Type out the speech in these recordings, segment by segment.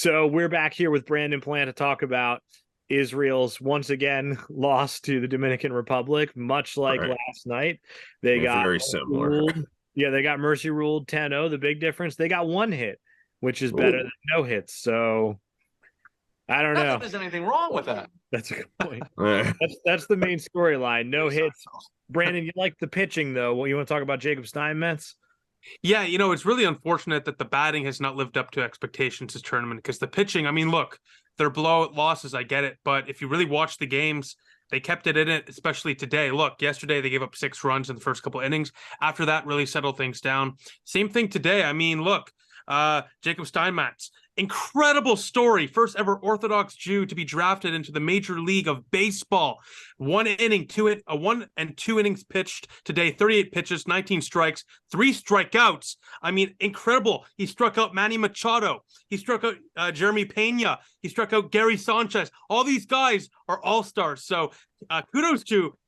So we're back here with Brandon Plant to talk about Israel's once again loss to the Dominican Republic, much like Right. last night. They Yeah, got very mercy similar. ruled. Yeah, they got mercy ruled 10-0. The big difference, they got one hit, which is better Ooh. than no hits. So I don't Not know. that there's anything wrong with that. That's a good point. Eh, That's the main storyline. No hits. Brandon, you like the pitching though. Well, you want to talk about Jacob Steinmetz? Yeah, it's really unfortunate that the batting has not lived up to expectations this tournament because the pitching, I mean, look, they're blowout losses, I get it, but if you really watch the games, they kept it in it, especially today. Look, yesterday they gave up 6 runs in the first couple innings. After that, really settled things down. Same thing today. I mean, look, Jacob Steinmetz, incredible story. First ever Orthodox Jew to be drafted into the Major League of Baseball. 1 and 2 innings pitched today, 38 pitches, 19 strikes, 3 strikeouts. I mean, incredible. He struck out Manny Machado. He struck out Jeremy Pena. He struck out Gary Sanchez. All these guys are all-stars. So kudos to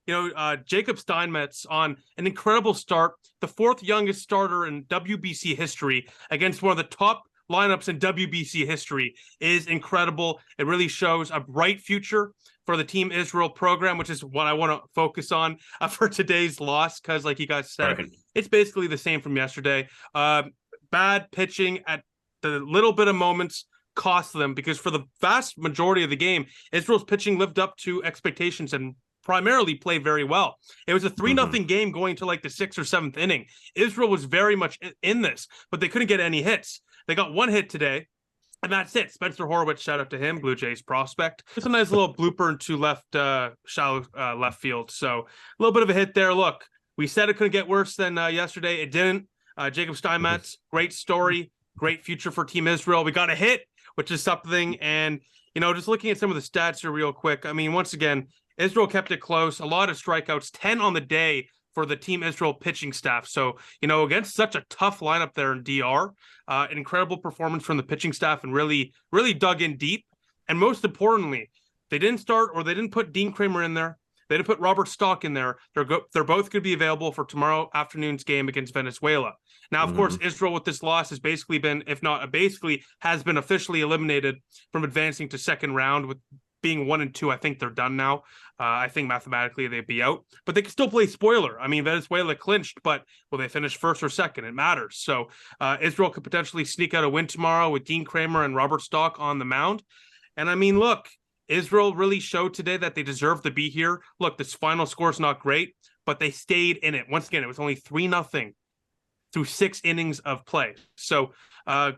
Jacob Steinmetz on an incredible start, the 4th youngest starter in WBC history against one of the top lineups in WBC history is incredible. It really shows a bright future for the Team Israel program, which is what I want to focus on for today's loss, because like you guys said, right. It's basically the same from yesterday. Bad pitching at the little bit of moments cost them, because for the vast majority of the game, Israel's pitching lived up to expectations and primarily played very well. It was a 3-0 game going to like the 6th or 7th inning. Israel was very much in this, but they couldn't get any hits. They got 1 hit today, and that's it. Spencer Horwitz, shout out to him, Blue Jays prospect. It's a nice little blooper into shallow left field. So a little bit of a hit there. Look, we said it couldn't get worse than yesterday. It didn't. Jacob Steinmetz, great story, great future for Team Israel. We got a hit, which is something. And, just looking at some of the stats here real quick. I mean, once again, Israel kept it close. A lot of strikeouts, 10 on the day for the Team Israel pitching staff. So, against such a tough lineup there in DR, an incredible performance from the pitching staff and really, really dug in deep. And most importantly, they didn't put Dean Kramer in there. They didn't put Robert Stock in there. They're both going to be available for tomorrow afternoon's game against Venezuela. Now, of course, Israel with this loss has basically been, has been officially eliminated from advancing to second round with being 1 and 2. I think they're done now. I think mathematically they'd be out, but they can still play spoiler. I mean, Venezuela clinched, but will they finish first or second? It matters. So Israel could potentially sneak out a win tomorrow with Dean Kramer and Robert Stock on the mound. And I mean, look, Israel really showed today that they deserve to be here. Look, this final score is not great, but they stayed in it. Once again, it was only 3-0 through 6 innings of play. So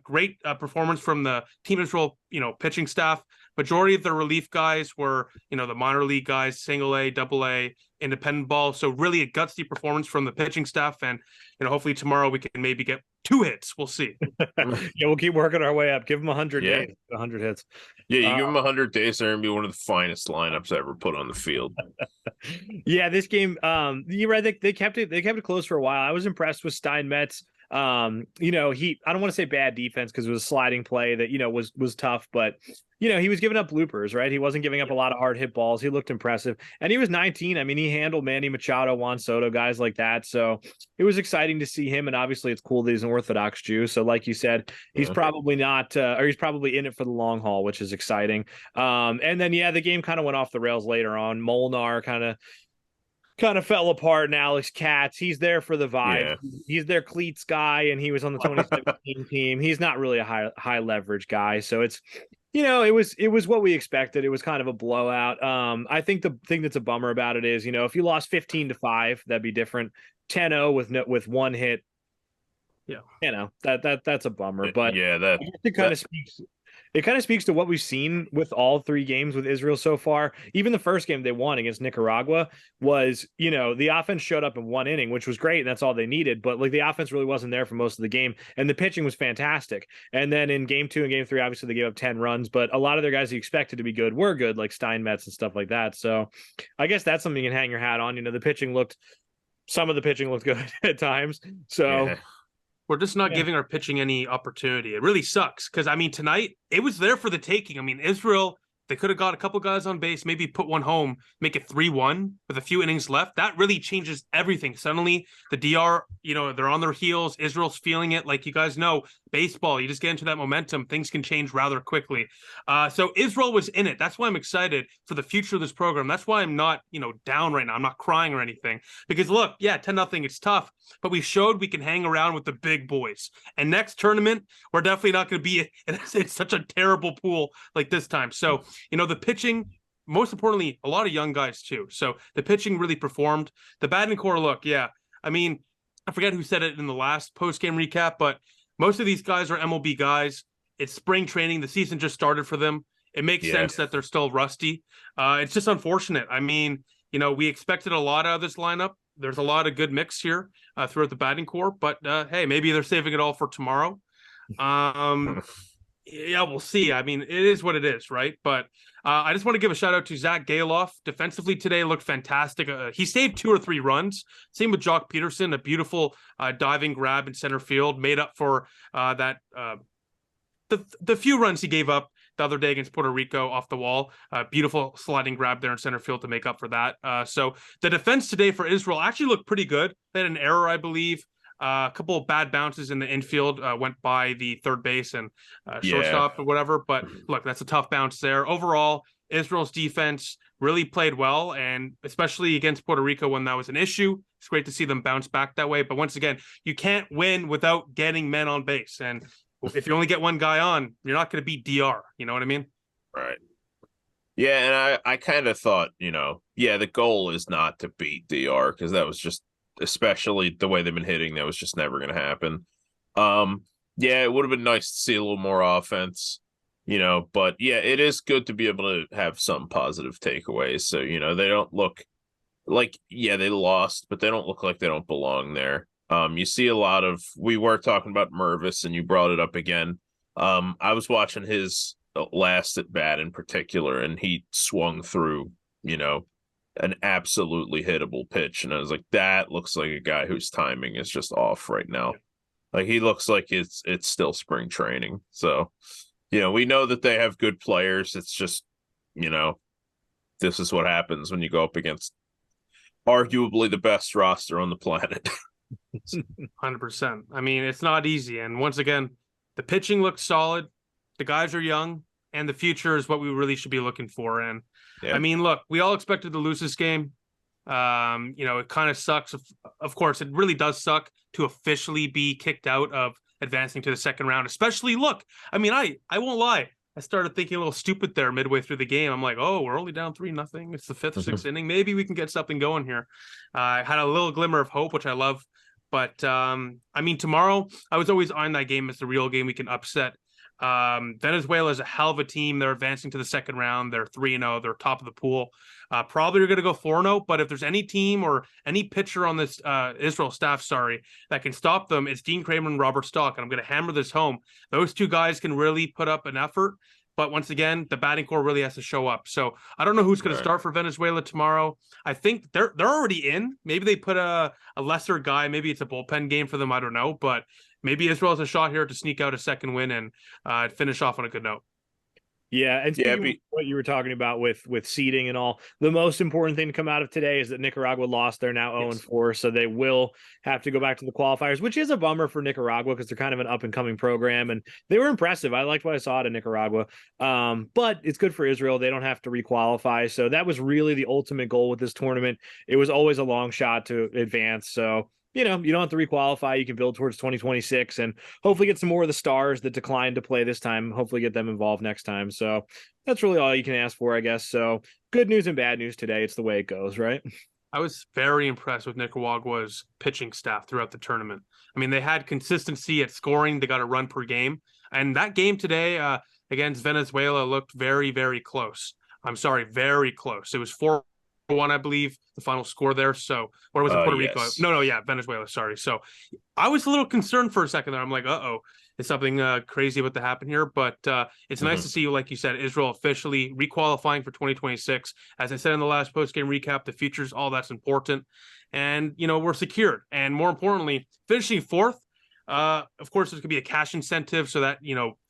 great performance from the Team Israel, pitching staff. Majority of the relief guys were, the minor league guys, single A, double A, independent ball. So really a gutsy performance from the pitching staff. And, hopefully tomorrow we can maybe get 2 hits. We'll see. Yeah, we'll keep working our way up. Give them 100 days, 100 hits. Yeah, you give them 100 days, they're going to be one of the finest lineups ever put on the field. Yeah, this game, you're right. They kept it close for a while. I was impressed with Steinmetz. I don't want to say bad defense because it was a sliding play that, was tough, but he was giving up bloopers, right? He wasn't giving up a lot of hard hit balls. He looked impressive. And he was 19. I mean, he handled Manny Machado, Juan Soto, guys like that. So it was exciting to see him. And obviously it's cool that he's an Orthodox Jew. So like you said, he's probably not, or he's probably in it for the long haul, which is exciting. And then, the game kind of went off the rails later on. Molnar kind of fell apart, and Alex Katz, he's there for the vibe. Yeah. He's their cleats guy, and he was on the 2017 team. He's not really a high leverage guy. So it's, it was what we expected. It was kind of a blowout. I think the thing that's a bummer about it is, if you lost 15-5, that'd be different. 10-0 with 1 hit. Yeah. That's a bummer. But it kind of speaks to what we've seen with all 3 games with Israel so far. Even the first game they won against Nicaragua was, the offense showed up in 1 inning, which was great, and that's all they needed. But the offense really wasn't there for most of the game, and the pitching was fantastic. And then in game 2 and game 3, obviously they gave up 10 runs, but a lot of their guys you expected to be good were good, like Steinmetz and stuff like that. So I guess that's something you can hang your hat on. Some of the pitching looked good at times. So. Yeah. We're just not giving our pitching any opportunity. It really sucks because, I mean, tonight, it was there for the taking. I mean, Israel they could have got a couple guys on base, maybe put one home, make it 3-1 with a few innings left. That really changes everything. Suddenly, the DR, they're on their heels. Israel's feeling it. Like you guys know, baseball, you just get into that momentum. Things can change rather quickly. So Israel was in it. That's why I'm excited for the future of this program. That's why I'm not, down right now. I'm not crying or anything. Because look, yeah, 10-0, it's tough. But we showed we can hang around with the big boys. And next tournament, we're definitely not going to be in such a terrible pool like this time. So, the pitching, most importantly, a lot of young guys too. So the pitching really performed. The batting core, look, yeah. I mean, I forget who said it in the last post-game recap, but most of these guys are MLB guys. It's spring training. The season just started for them. It makes sense that they're still rusty. It's just unfortunate. I mean, we expected a lot out of this lineup. There's a lot of good mix here throughout the batting core, but hey, maybe they're saving it all for tomorrow. Yeah, we'll see. I mean, it is what it is, right? But I just want to give a shout out to Zach Galoff. Defensively today looked fantastic. He saved 2 or 3 runs. Same with Jock Peterson, a beautiful diving grab in center field, made up for the few runs he gave up the other day against Puerto Rico off the wall. Beautiful sliding grab there in center field to make up for that. So the defense today for Israel actually looked pretty good. They had an error, I believe. A couple of bad bounces in the infield went by the third base and shortstop or whatever. But look, that's a tough bounce there. Overall, Israel's defense really played well, and especially against Puerto Rico when that was an issue. It's great to see them bounce back that way. But once again, you can't win without getting men on base. And if you only get one guy on, you're not going to beat DR. You know what I mean? Right. Yeah, and I kind of thought, the goal is not to beat DR because that was just, especially the way they've been hitting, that was just never going to happen. It would have been nice to see a little more offense, but yeah, it is good to be able to have some positive takeaways. So, they don't look like, they lost, but they don't look like they don't belong there. You see a lot of, we were talking about Mervis and you brought it up again. I was watching his last at bat in particular, and he swung through, an absolutely hittable pitch. And I was like, that looks like a guy whose timing is just off right now. Like he looks like it's still spring training. So, we know that they have good players. It's just, this is what happens when you go up against arguably the best roster on the planet. 100%. I mean, it's not easy. And once again, the pitching looks solid. The guys are young, and the future is what we really should be looking for. And I mean, look, we all expected to lose this game. It kind of sucks. Of course, it really does suck to officially be kicked out of advancing to the second round, especially look, I mean, I won't lie. I started thinking a little stupid there midway through the game. I'm like, oh, we're only down 3-0. It's the 5th or 6th inning. Maybe we can get something going here. I had a little glimmer of hope, which I love. But I mean, tomorrow, I was always on that game as the real game we can upset. Venezuela is a hell of a team. They're advancing to the second round. They're 3-0. They're top of the pool. Probably are going to go 4-0. But if there's any team or any pitcher on this Israel staff, that can stop them, it's Dean Kramer and Robert Stock. And I'm going to hammer this home. Those two guys can really put up an effort. But once again, the batting core really has to show up. So I don't know who's going to start for Venezuela tomorrow. I think they're already in. Maybe they put a lesser guy. Maybe it's a bullpen game for them. I don't know. But maybe Israel has a shot here to sneak out a second win and finish off on a good note. Yeah, and what you were talking about with seeding and all, the most important thing to come out of today is that Nicaragua lost. They're now 0-4, so they will have to go back to the qualifiers, which is a bummer for Nicaragua because they're kind of an up-and-coming program, and they were impressive. I liked what I saw out of Nicaragua, but it's good for Israel. They don't have to re-qualify, so that was really the ultimate goal with this tournament. It was always a long shot to advance, so you don't have to requalify. You can build towards 2026 and hopefully get some more of the stars that declined to play this time. Hopefully get them involved next time. So that's really all you can ask for, I guess. So good news and bad news today. It's the way it goes, right? I was very impressed with Nicaragua's pitching staff throughout the tournament. I mean, they had consistency at scoring. They got a run per game. And that game today against Venezuela looked very, very close. I'm sorry, very close. It was 4-1, I believe, the final score there. So, or was it Puerto Rico? No, Venezuela. Sorry. So, I was a little concerned for a second there. I'm like, is something crazy about to happen here? But it's nice to see, like you said, Israel officially requalifying for 2026. As I said in the last post-game recap, the future's all that's important. And, we're secured. And more importantly, finishing fourth, Of course, there's going to be a cash incentive, so that,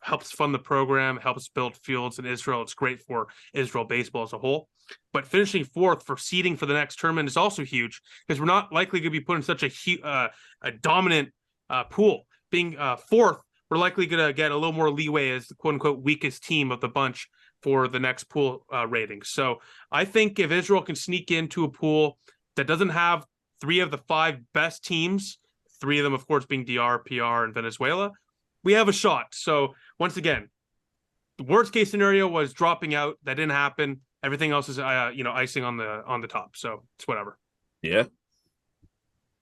helps fund the program, helps build fields in Israel. It's great for Israel baseball as a whole. But finishing fourth for seeding for the next tournament is also huge, because we're not likely going to be put in such a dominant pool. Being fourth, we're likely going to get a little more leeway as the quote-unquote weakest team of the bunch for the next pool rating. So I think if Israel can sneak into a pool that doesn't have 3 of the 5 best teams, 3 of them, of course, being DR, PR, and Venezuela, we have a shot. So once again, the worst case scenario was dropping out. That didn't happen. Everything else is, icing on the top. So it's whatever. Yeah.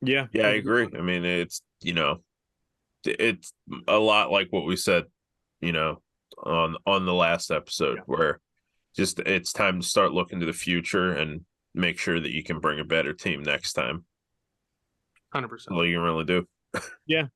Yeah. Yeah, I agree. I mean, it's a lot like what we said, on the last episode, where just it's time to start looking to the future and make sure that you can bring a better team next time. 100%. All you can really do. Yeah.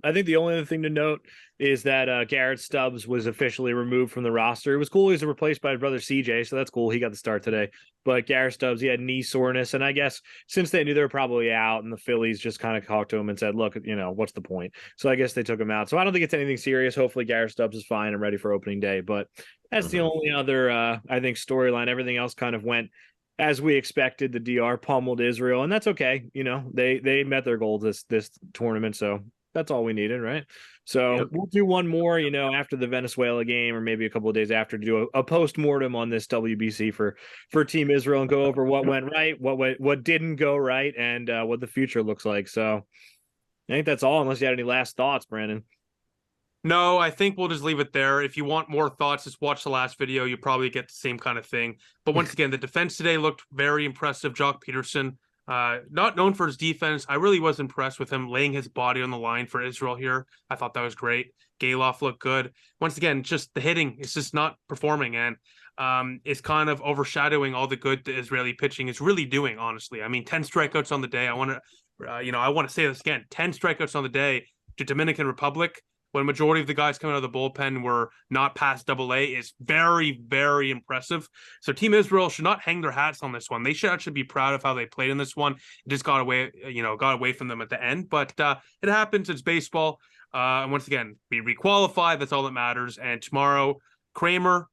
I think the only other thing to note is that Garrett Stubbs was officially removed from the roster. It was cool. He was replaced by his brother CJ, so that's cool. He got the start today. But Garrett Stubbs, he had knee soreness, and I guess since they knew they were probably out, and the Phillies just kind of talked to him and said, look, what's the point? So I guess they took him out. So I don't think it's anything serious. Hopefully Garrett Stubbs is fine and ready for opening day. But that's the only other, I think, storyline. Everything else kind of went as we expected. The DR pummeled Israel, and that's okay. They met their goals this tournament, so that's all we needed, right? So we'll do one more, after the Venezuela game, or maybe a couple of days after, to do a post-mortem on this WBC for Team Israel and go over what went right, what didn't go right, and what the future looks like. So I think that's all, unless you had any last thoughts, Brandon. No, I think we'll just leave it there. If you want more thoughts, just watch the last video. You probably get the same kind of thing. But once again, the defense today looked very impressive. Jock Peterson, not known for his defense. I really was impressed with him laying his body on the line for Israel here. I thought that was great. Galoff looked good. Once again, just the hitting is just not performing, and it's kind of overshadowing all the good the Israeli pitching is really doing, honestly. I mean, 10 strikeouts on the day. I want to say this again. 10 strikeouts on the day to Dominican Republic, when a majority of the guys coming out of the bullpen were not past AA, is very, very impressive. So Team Israel should not hang their hats on this one. They should actually be proud of how they played in this one. It just got away from them at the end. But it happens. It's baseball. And once again, we requalified. That's all that matters. And tomorrow, Kramer.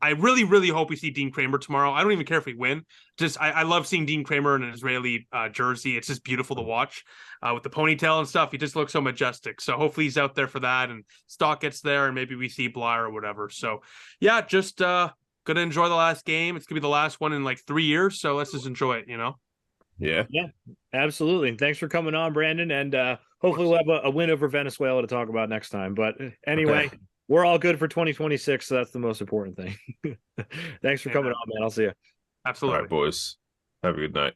I really, really hope we see Dean Kramer tomorrow. I don't even care if we win. I love seeing Dean Kramer in an Israeli jersey. It's just beautiful to watch with the ponytail and stuff. He just looks so majestic. So hopefully he's out there for that, and Stock gets there, and maybe we see Blyer or whatever. So yeah, just gonna enjoy the last game. It's gonna be the last one in like 3 years. So let's just enjoy it, Yeah, absolutely. And thanks for coming on, Brandon. And hopefully we'll have a win over Venezuela to talk about next time. But anyway. Okay. We're all good for 2026, so that's the most important thing. Thanks for coming on, man. I'll see you. Absolutely. All right, boys. Have a good night.